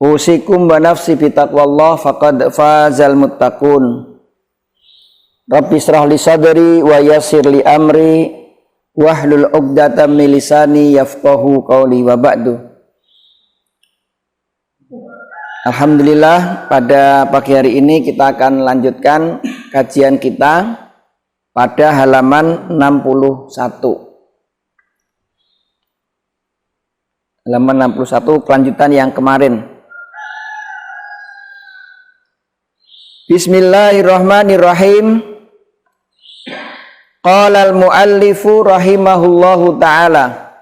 Usikum wa nafsi bitaqwallah faqad fazal muttaqun. Rabbi shrah li sadri wa yassir li amri wahlul 'uqdatam min lisani yafqahu qawli wa ba'du. Alhamdulillah, pada pagi hari ini kita akan lanjutkan kajian kita pada halaman 61. Halaman 61 kelanjutan yang kemarin. Bismillahirrahmanirrahim. Qala al-muallifu rahimahullahu ta'ala,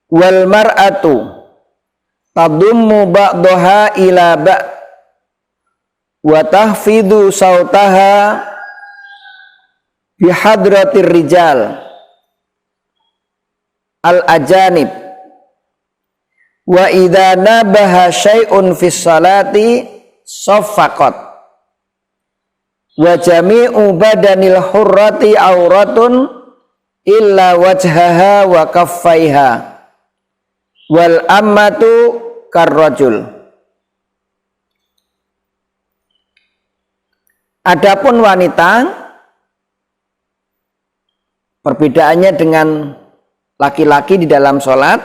wal mar'atu tadummu ba'daha ila ba' wa tahfidu sautaha bihadratir rijal al-ajanib wa idza nabaha syai'un fis salati saffaqat wa jami'u badanil hurrati auratun illa wajhaha wa kaffaiha wal ammatu karrajul. Adapun wanita, perbedaannya dengan laki-laki di dalam sholat,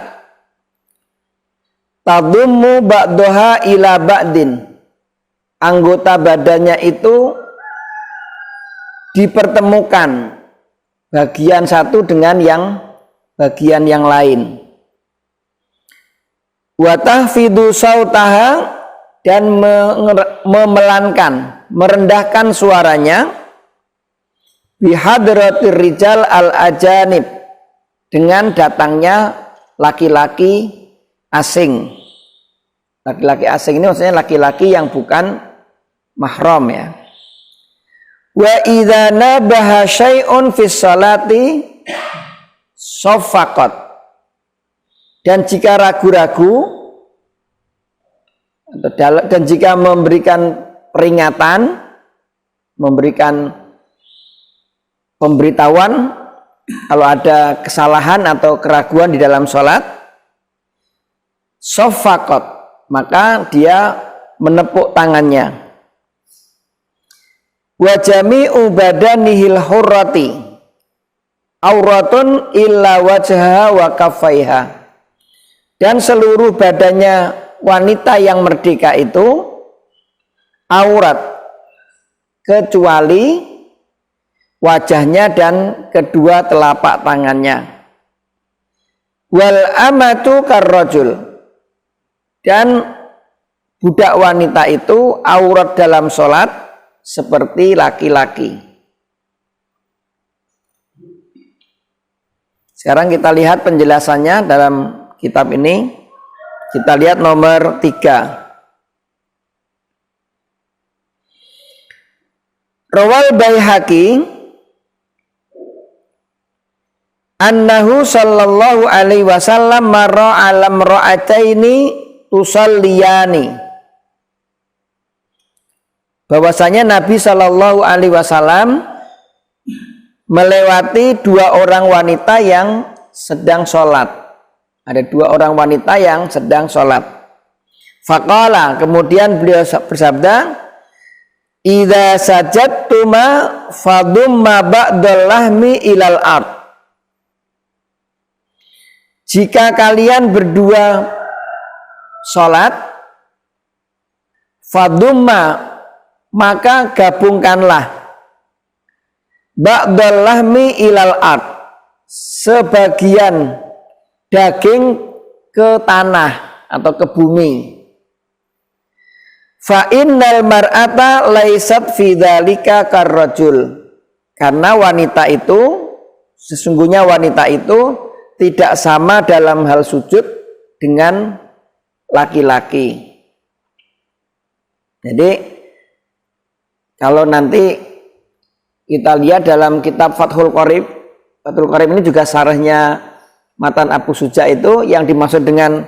tadummu ba'daha ila ba'din, anggota badannya itu dipertemukan bagian satu dengan bagian yang lain. Wa tahfidu sautaha, dan memelankan, merendahkan suaranya, bihadratir rijal al-ajanib, dengan datangnya laki-laki asing. Laki-laki asing ini maksudnya laki-laki yang bukan mahram ya. Wa idza nabaha syai'un fis salati saffaqat, dan jika ragu-ragu dan jika memberikan peringatan, memberikan pemberitahuan kalau ada kesalahan atau keraguan di dalam sholat, saffaqat, maka dia menepuk tangannya. Wa jami'u badanihil hurrati auratun illa wajhaha wa kaffaiha, dan seluruh badannya wanita yang merdeka itu aurat kecuali wajahnya dan kedua telapak tangannya. Wal amatu karrajul, dan budak wanita itu aurat dalam sholat seperti laki-laki. Sekarang kita lihat penjelasannya dalam kitab ini. Kita lihat nomor 3. Rawal Baihaqi annahu sallallahu alaihi wasallam marra alam ra'ataini tusalliyani, bahwasanya Nabi sallallahu alaihi wasallam melewati dua orang wanita yang sedang sholat. Ada dua orang wanita yang sedang sholat. Faqala, kemudian beliau bersabda, idza sajadtuma fadumma ba'dal lahmi ilal ard, jika kalian berdua sholat, fadumma, maka gabungkanlah, ba'dal lahmi ilal ard, sebagian daging ke tanah atau ke bumi. Fa innal mar'ata laisat fi dzalika karrajul, karena wanita itu, sesungguhnya wanita itu tidak sama dalam hal sujud dengan laki-laki. Jadi kalau nanti kita lihat dalam kitab Fathul Qorib ini juga syarahnya Matan Abu Suja itu, yang dimaksud dengan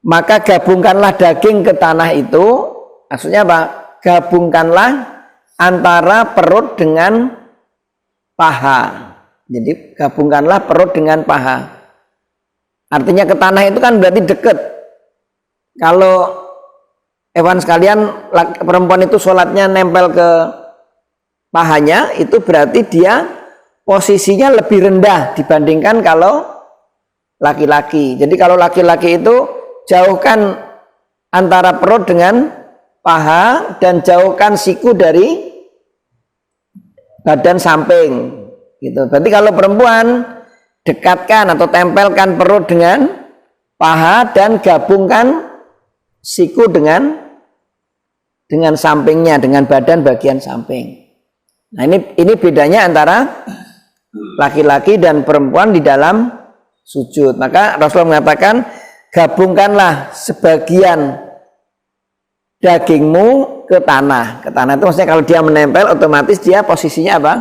maka gabungkanlah daging ke tanah itu, maksudnya apa? Gabungkanlah antara perut dengan paha. Jadi gabungkanlah perut dengan paha. Artinya ke tanah itu kan berarti dekat. kalau Ewan sekalian, perempuan itu sholatnya nempel ke pahanya, itu berarti dia posisinya lebih rendah dibandingkan kalau laki-laki. Jadi kalau laki-laki itu jauhkan antara perut dengan paha dan jauhkan siku dari badan samping. Gitu. Berarti kalau perempuan dekatkan atau tempelkan perut dengan paha dan gabungkan siku dengan sampingnya, dengan badan bagian samping. Nah, ini bedanya antara laki-laki dan perempuan di dalam sujud. Maka Rasulullah mengatakan, gabungkanlah sebagian dagingmu ke tanah. Ke tanah itu maksudnya kalau dia menempel, otomatis dia posisinya apa?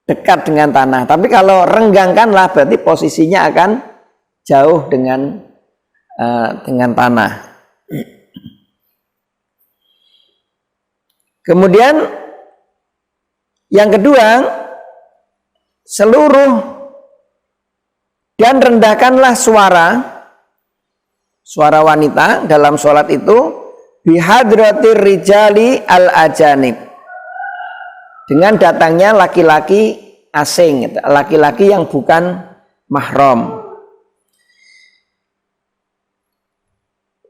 Dekat dengan tanah. Tapi kalau renggangkanlah, berarti posisinya akan jauh dengan tanah. Kemudian yang kedua, seluruh dan rendahkanlah suara wanita dalam sholat itu bihadratir rijali al ajanib, dengan datangnya laki-laki asing, laki-laki yang bukan mahram.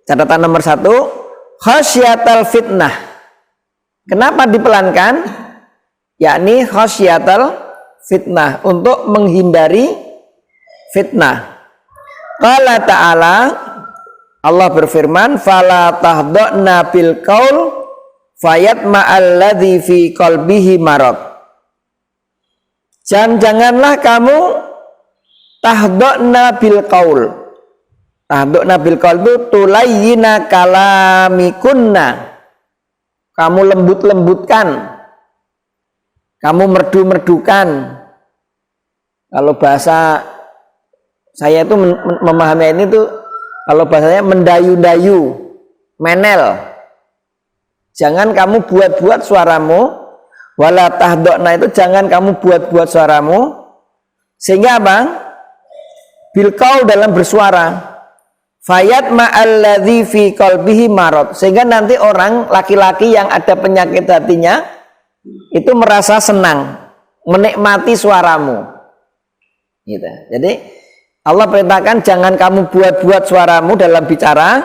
Catatan nomor 1, khasyatal fitnah. Kenapa dipelankan? Yakni khasyatal fitnah, untuk menghindari fitnah. Qala ta'ala, Allah berfirman, fala tahdha'na bil qaul fayatma'al ladzi fi qalbihi marad. Janganlah kamu tahdha'na bil qaul. Tahdha'na bil qaul itu tulayyina kalamikunna. Kamu lembut-lembutkan, kamu merdu-merdukan. Kalau bahasa saya itu memahami ini tuh, kalau bahasanya mendayu-dayu, menel. Jangan kamu buat-buat suaramu, wala tahdha'na itu jangan kamu buat-buat suaramu, sehingga apa? Bil qaul, dalam bersuara. Fayat ma'alladzi fi qalbihi marad, sehingga nanti orang laki-laki yang ada penyakit hatinya itu merasa senang menikmati suaramu. Gitu. Jadi Allah perintahkan jangan kamu buat-buat suaramu dalam bicara,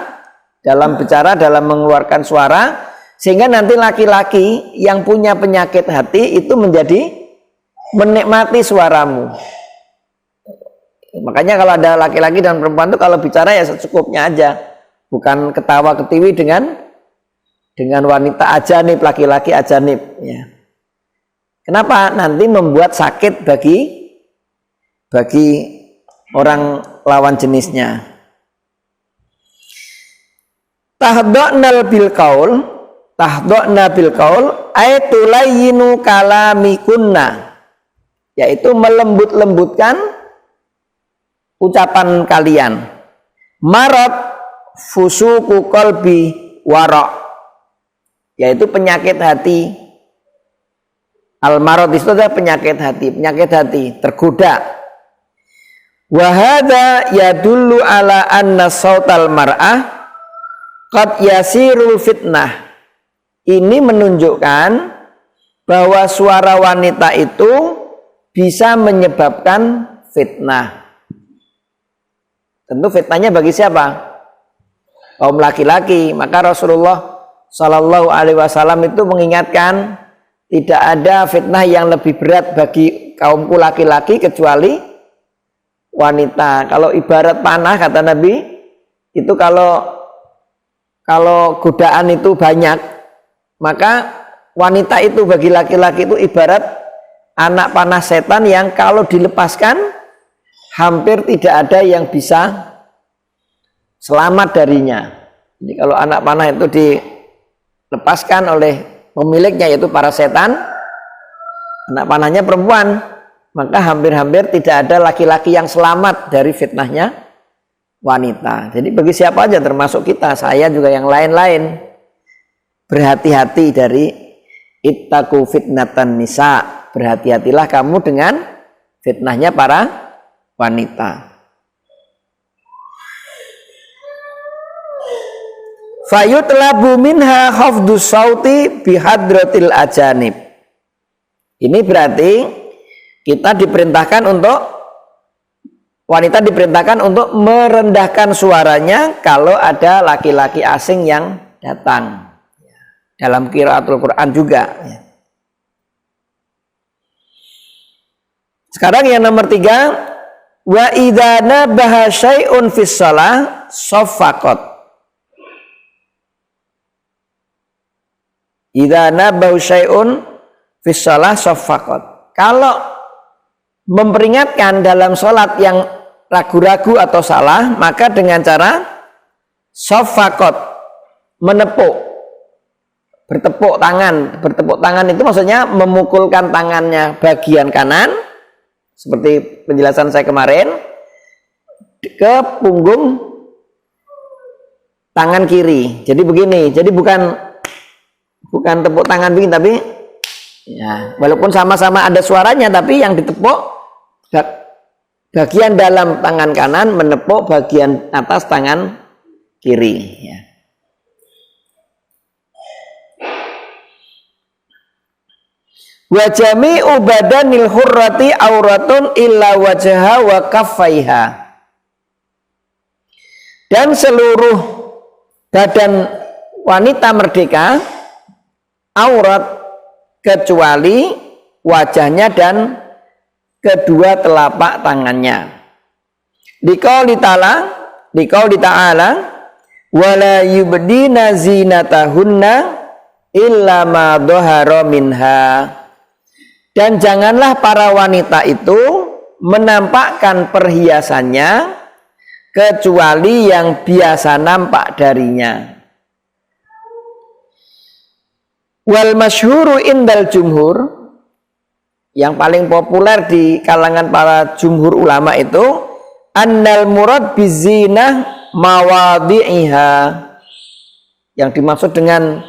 dalam mengeluarkan suara, sehingga nanti laki-laki yang punya penyakit hati itu menjadi menikmati suaramu. Makanya kalau ada laki-laki dan perempuan itu kalau bicara ya secukupnya aja, bukan ketawa ketiwi dengan wanita ajanib, laki-laki ajanib. Ya. Kenapa? Nanti membuat sakit bagi orang lawan jenisnya. Tahdha'na bil qaul ay tulayyinu kalamikunna, yaitu melembut-lembutkan ucapan kalian. Marad fusuku qalbi wara', yaitu penyakit hati. Al-marad itu adalah penyakit hati, tergoda. Wa hadza yadullu ala anna sautal mar'ah qad yasirul fitnah. Ini menunjukkan bahwa suara wanita itu bisa menyebabkan fitnah. Tentu fitnahnya bagi siapa? Kaum laki-laki. Maka Rasulullah Shallallahu Alaihi Wasallam itu mengingatkan, tidak ada fitnah yang lebih berat bagi kaumku laki-laki kecuali wanita. Kalau ibarat panah, kata Nabi, itu kalau godaan itu banyak, maka wanita itu bagi laki-laki itu ibarat anak panah setan yang kalau dilepaskan hampir tidak ada yang bisa selamat darinya. Jadi kalau anak panah itu dilepaskan oleh pemiliknya, yaitu para setan, anak panahnya perempuan, maka hampir-hampir tidak ada laki-laki yang selamat dari fitnahnya wanita. Jadi bagi siapa aja, termasuk kita, saya juga yang lain-lain, berhati-hati dari ittaqu fitnatan nisa. Berhati-hatilah kamu dengan fitnahnya para wanita. fayutlabu minha khafdus sauti bihadratil ajanib. Ini berarti wanita diperintahkan untuk merendahkan suaranya kalau ada laki-laki asing yang datang. Dalam qiraatul Quran juga. Sekarang yang nomor 3, wa idza nabaha syai'un fis shalah saffaqat. Idza nabahu syai'un fis shalah saffaqat. Kalau memperingatkan dalam sholat yang ragu-ragu atau salah, maka dengan cara saffaqat, menepuk, bertepuk tangan. Bertepuk tangan itu maksudnya memukulkan tangannya bagian kanan, seperti penjelasan saya kemarin, ke punggung tangan kiri. Jadi begini, jadi bukan tepuk tangan begini, tapi ya, walaupun sama-sama ada suaranya, tapi yang ditepuk bagian dalam tangan kanan menepuk bagian atas tangan kiri. Ya. Wa jami'u badanil hurrati auratun illa wajha wa kaffaiha. Dan seluruh badan wanita merdeka aurat kecuali wajahnya dan kedua telapak tangannya. Liqauli ta'ala wala yubdina zinatahunna illa ma dhahara minha. Dan janganlah para wanita itu menampakkan perhiasannya kecuali yang biasa nampak darinya. Wal masyhuru indal jumhur, yang paling populer di kalangan para jumhur ulama itu, annal murad bizinah mawadhi'iha. Yang dimaksud dengan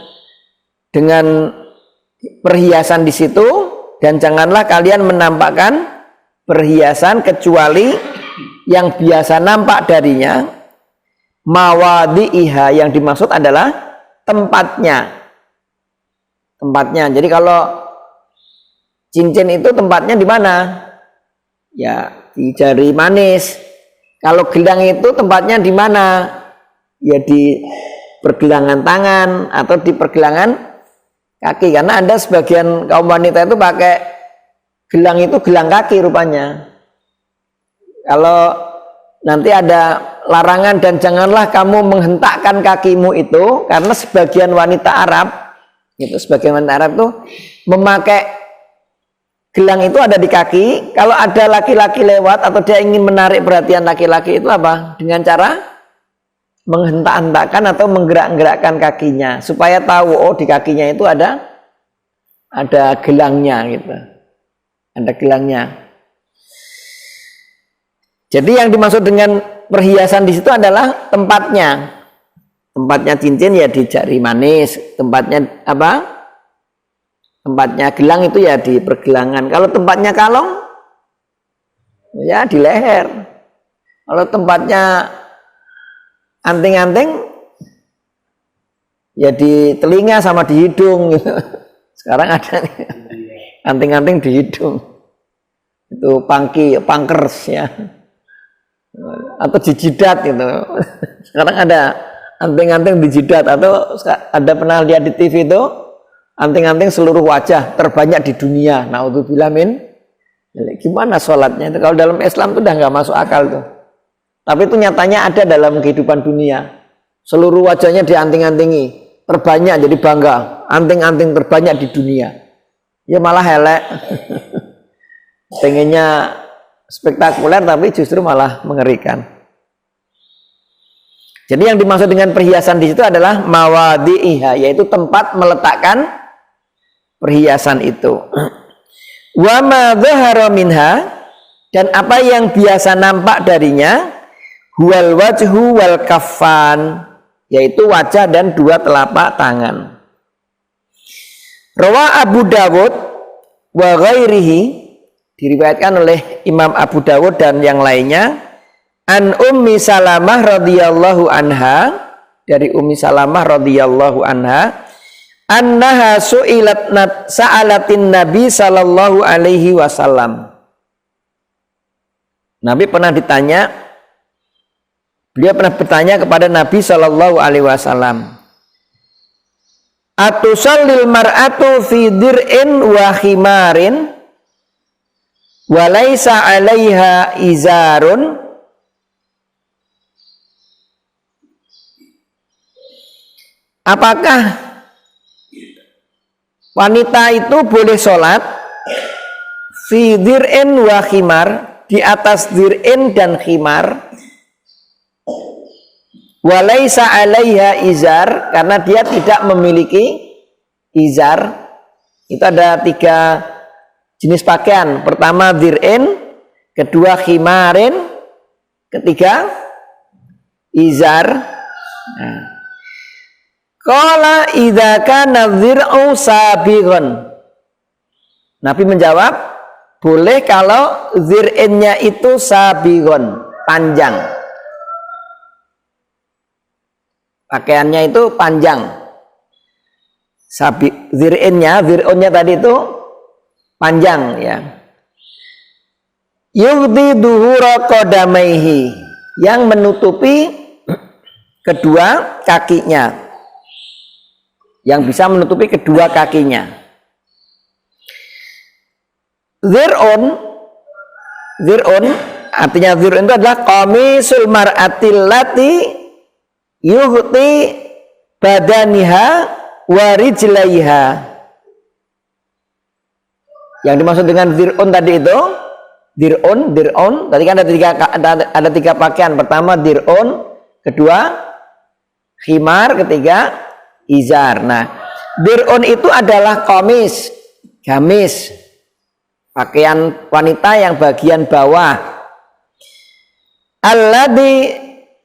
perhiasan di situ, dan janganlah kalian menampakkan perhiasan kecuali yang biasa nampak darinya. Mawadhi'iha, yang dimaksud adalah tempatnya. Jadi kalau cincin itu tempatnya di mana? Ya, di jari manis. Kalau gelang itu tempatnya di mana? Ya, di pergelangan tangan atau di pergelangan kaki. Karena ada sebagian kaum wanita itu pakai gelang itu gelang kaki rupanya. Kalau nanti ada larangan dan janganlah kamu menghentakkan kakimu itu, karena sebagian wanita Arab itu memakai gelang itu ada di kaki. Kalau ada laki-laki lewat atau dia ingin menarik perhatian laki-laki itu apa? Dengan cara menghentak-hentakkan atau menggerak-gerakkan kakinya supaya tahu, oh di kakinya itu ada gelangnya gitu. Ada gelangnya. Jadi yang dimaksud dengan perhiasan di situ adalah tempatnya. Tempatnya cincin ya di jari manis, tempatnya apa? Tempatnya gelang itu ya di pergelangan. Kalau tempatnya kalung ya di leher. Kalau tempatnya anting-anting ya di telinga sama di hidung gitu. Sekarang ada nih, anting-anting di hidung. Itu punkers ya. Atau di jidat gitu. Sekarang ada anting-anting di jidat, atau ada pernah lihat di TV itu anting-anting seluruh wajah terbanyak di dunia. Naudzubillah min. Gimana sholatnya itu? Kalau dalam Islam itu udah nggak masuk akal tuh. Tapi itu nyatanya ada dalam kehidupan dunia. Seluruh wajahnya dianting-antingi, terbanyak, jadi bangga. Anting-anting terbanyak di dunia. Ya malah elek. Pengennya spektakuler tapi justru malah mengerikan. Jadi yang dimaksud dengan perhiasan di situ adalah mawadhi'iha, yaitu tempat meletakkan perhiasan itu. Wa ma dhahara minha, dan apa yang biasa nampak darinya, huwal wajhu wal kaffan, yaitu wajah dan dua telapak tangan. Rawa Abu Dawud wa ghairihi, diriwayatkan oleh Imam Abu Dawud dan yang lainnya, an Ummi Salamah radhiyallahu anha dari Ummi Salamah radhiyallahu anha, annaha sa'alatin Nabi sallallahu alaihi wasallam. Nabi pernah ditanya, beliau pernah bertanya kepada Nabi sallallahu alaihi wasallam, atusallil mar'atu fi dir'in wa khimarin wa laisa 'alaiha izarun? Apakah wanita itu boleh sholat fi dir'in wa khimar, di atas dir'in dan khimar, wa laisa 'alaiha izar, karena dia tidak memiliki izar? Itu ada 3 jenis pakaian. Pertama dir'in, kedua khimarin, ketiga izar. Qala idza kana dzir'u sabighan. Nabi menjawab, boleh kalau dzir'innya itu sabighan, panjang. Pakaiannya itu panjang. Dzir'innya tadi itu panjang ya. Yughdi duhura qadamaihi, yang menutupi kedua kakinya, yang bisa menutupi kedua kakinya. Dzir'un artinya dzir'un itu adalah qamisul mar'atil lati yughti badaniha wa rijlaiha. Yang dimaksud dengan dzir'un tadi itu, dir'un tadi kan ada 3 pakaian. Pertama dir'un, kedua khimar, ketiga izar. Nah, dir'un itu adalah gamis, pakaian wanita yang bagian bawah. Alladzi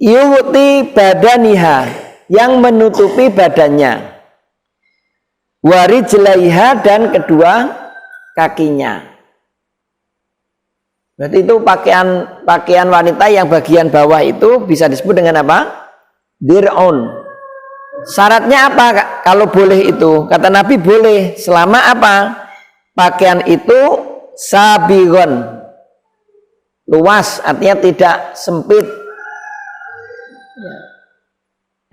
yughti badaniha, yang menutupi badannya. Warijlaiha, dan kedua kakinya. Berarti itu pakaian wanita yang bagian bawah itu bisa disebut dengan apa? Dir'un. Syaratnya apa kalau boleh itu? Kata Nabi boleh selama apa? Pakaian itu sabigon, luas, artinya tidak sempit,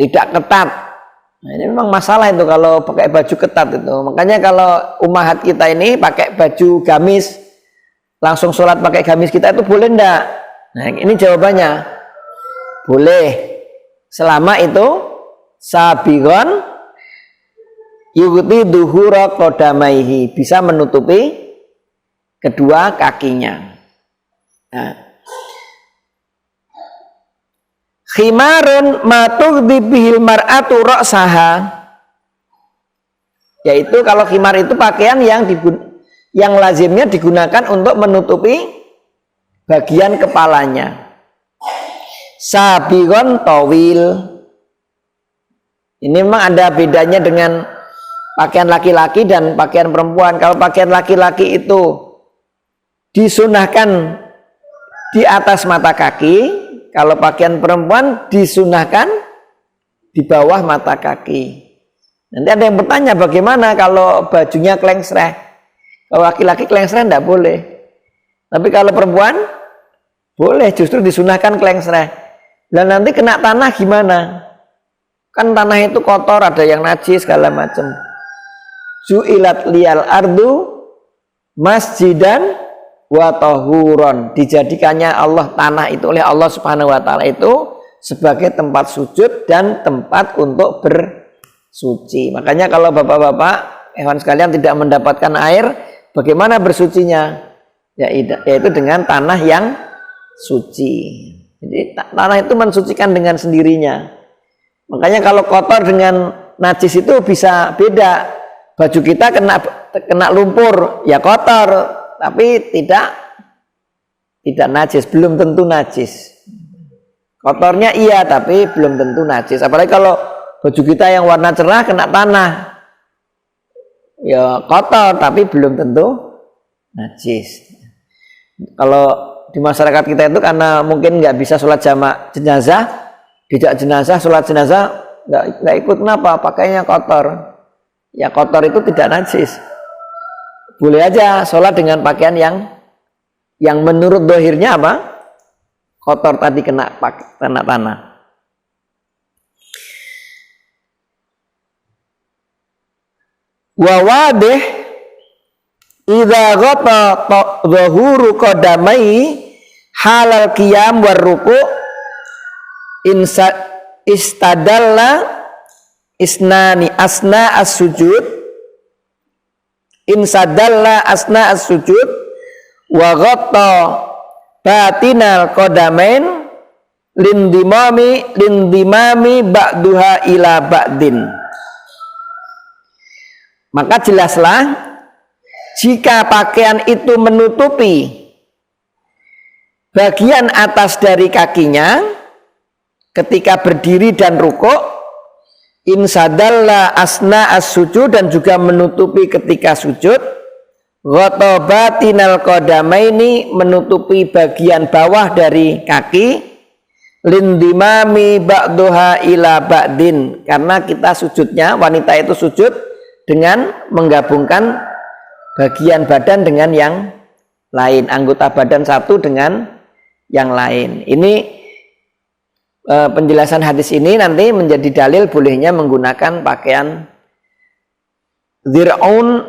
tidak ketat. Nah, ini memang masalah itu kalau pakai baju ketat itu. Makanya kalau ummahat kita ini pakai baju gamis, langsung sholat pakai gamis kita itu boleh enggak? Nah, ini jawabannya boleh selama itu sabigon yughti duhura qadamaihi, bisa menutupi kedua kakinya. Nah, khimarun ma tughdi bihil mar'atu ra'saha, yaitu kalau khimar itu pakaian yang lazimnya digunakan untuk menutupi bagian kepalanya. Sabigon tawil, ini memang ada bedanya dengan pakaian laki-laki dan pakaian perempuan. Kalau pakaian laki-laki itu disunahkan di atas mata kaki, kalau pakaian perempuan disunahkan di bawah mata kaki. Nanti ada yang bertanya, bagaimana kalau bajunya klengsreh? Kalau laki-laki klengsreh tidak boleh, tapi kalau perempuan boleh, justru disunahkan klengsreh. Dan nanti kena tanah gimana? Kan tanah itu kotor, ada yang najis segala macam. Ju'ilat liyal ardu masjidan wa tahuron, dijadikannya Allah tanah itu oleh Allah Subhanahu wa taala itu sebagai tempat sujud dan tempat untuk bersuci. Makanya kalau bapak-bapak hewan sekalian tidak mendapatkan air, bagaimana bersucinya? Yaitu dengan tanah yang suci. Jadi tanah itu mensucikan dengan sendirinya. Makanya kalau kotor dengan najis itu bisa beda. Baju kita kena lumpur ya kotor, tapi tidak najis, belum tentu najis. Kotornya iya, tapi belum tentu najis. Apalagi kalau baju kita yang warna cerah kena tanah, ya kotor, tapi belum tentu najis. Kalau di masyarakat kita itu karena mungkin nggak bisa sholat jamak jenazah, tidak jenazah, sholat jenazah nggak ikut kenapa? Pakainya kotor. Ya kotor itu tidak najis. Boleh aja sholat dengan pakaian yang menurut dohirnya apa? Kotor tadi kena tanah. Wa wadih idza ghata dhahuru qadamai halal qiyam war ruku' istadalla isnani asna as-sujud insadalla asna as-sujud wa ghatta batinal qadamain lindimami ba'duha ila ba'din. Maka jelaslah jika pakaian itu menutupi bagian atas dari kakinya ketika berdiri dan rukuk, insadalla asna as-sujud, dan juga menutupi ketika sujud, ghotobatinal qadamaini, menutupi bagian bawah dari kaki, lindimami ba'duha ila ba'din, karena kita sujudnya, wanita itu sujud dengan menggabungkan bagian badan dengan yang lain, anggota badan satu dengan yang lain. Ini penjelasan hadis ini nanti menjadi dalil bolehnya menggunakan pakaian dhir'un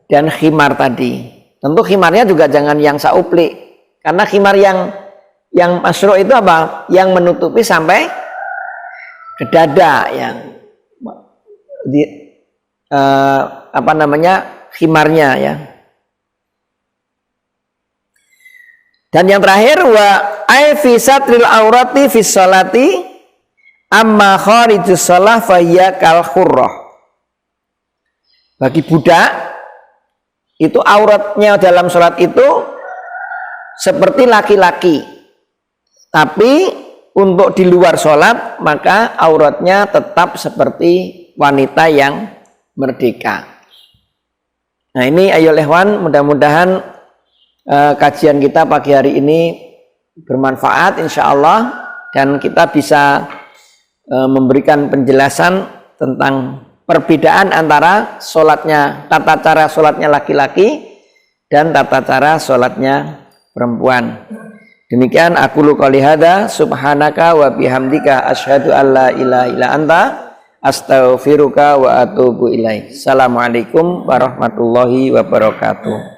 dan khimar tadi. Tentu khimarnya juga jangan yang saupli, karena khimar yang masyru' itu apa? Yang menutupi sampai ke dada, yang khimarnya ya. Dan yang terakhir wa ay fi satril aurati fi sholati amma kharijus shalah fa hiya kal khurrah. Bagi budak itu auratnya dalam sholat itu seperti laki-laki, tapi untuk di luar sholat maka auratnya tetap seperti wanita yang merdeka. Nah ini ayo ikhwan, mudah-mudahan kajian kita pagi hari ini bermanfaat insyaallah, dan kita bisa memberikan penjelasan tentang perbedaan antara sholatnya, tata cara sholatnya laki-laki dan tata cara sholatnya perempuan. Demikian aku qouli hadza, subhanaka wa bihamdika asyhadu an la ilaha illa anta astaghfiruka wa atubu ilaik. Assalamualaikum warahmatullahi wabarakatuh.